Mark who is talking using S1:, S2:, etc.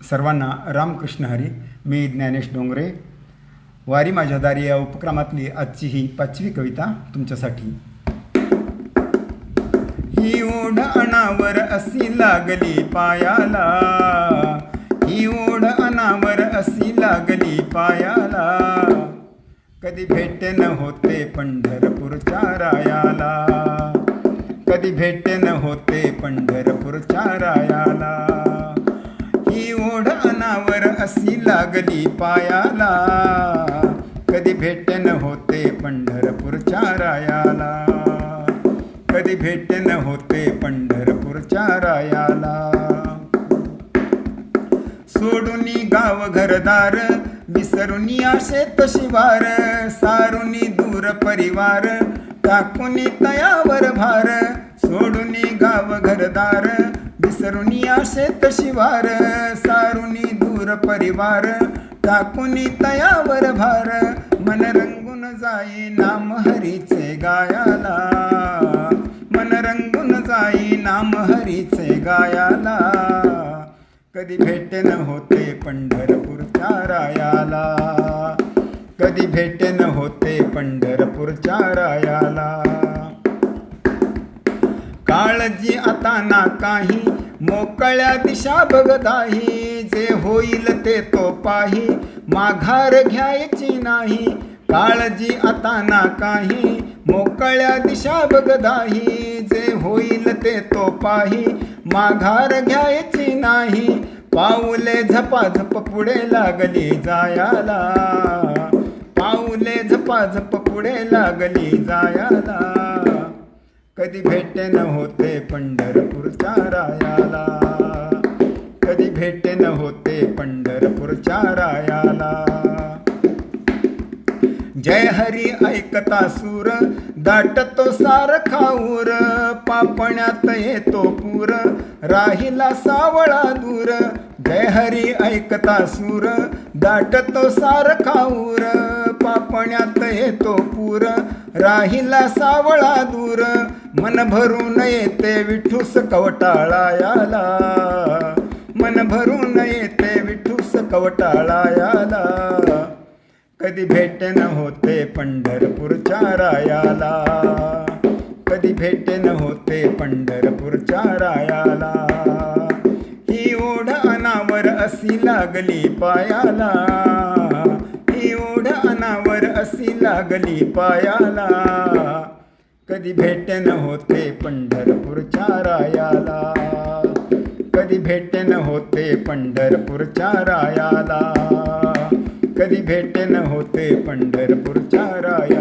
S1: सर्वांना रामकृष्ण हरी. मी ज्ञानेश डोंगरे. वारी माझ्या दारी या उपक्रमातली आजची ही 5वी कविता तुमच्यासाठी. ही ओढ अनावर अशी लागली पायाला, ही ओढ अनावर अशी लागली पायाला, कधी भेट न होते पंढरपूरच्या रायाला, कधी भेट न होते पंढरपूरच्या रायाला. ही ओढ अनावर अशी लागली पायाला, कधी भेट न होते पंढरपूरच्या रायाला, कधी भेट न होते पंढरपूरच्या रायाला. सोडूनी गाव घरदार, विसरुनी शेत शिवार, सारुनी दूर परिवार, टाकुनी तयावर भार. सोडूनी गाव घरदार, विसरुनी शेत शिवार, सारुनी दूर परिवार, टाकुनी तयावर भार. मन रंगून जाई नाम हरीचे गायाला, मन रंगून जाई नाम हरीचे गायाला, कधी भेट न होते पंढरपूरच्या रायाला, कधी भेट न होते पंढरपूरच्या रायाला. काळजी आता ना काही, मोकळ्या दिशा बघताही, जे होईल ते तो पाही, माघार घ्यायची नाही. काळजी आता ना काही, मोकळ्या दिशा बघताही, जे होईल ते तो पाही, माघार घ्यायची नाही. पाऊले झपाझप पुढे लागली जायाला, पाऊले झपाझप पुढे लागली जायाला, कधी भेट न होते पंढरपूरच्या रायाला, कधी भेट न होते पंढरपूरच्या रायाला. जय हरी ऐकता सूर, दाटतो सारखा ऊर, पापण्यात येतो पूर, राहिला सावळा दूर. जय हरी ऐकता सूर, दाटतो सारखा ऊर, पापण्यात येतो पूर, राहिला सावळा दूर. मन भरून येते विठूस कवटाळायाला, मन भरून येते विठूस कवटाळायाला, कधी भेट न होते पंढरपूरच्या रायाला, कधी भेट न होते पंढरपूरच्या रायाला. ही ओढ अनावर अशी लागली पायाला, ही ओढ अनावर अशी लागली पायाला, कधी भेट न होते पंढरपूरच्या रायाला, कधी भेट न होते पंढरपूरच्या रायाला, कधी भेट न होते पंढरपूरच्या रायाला.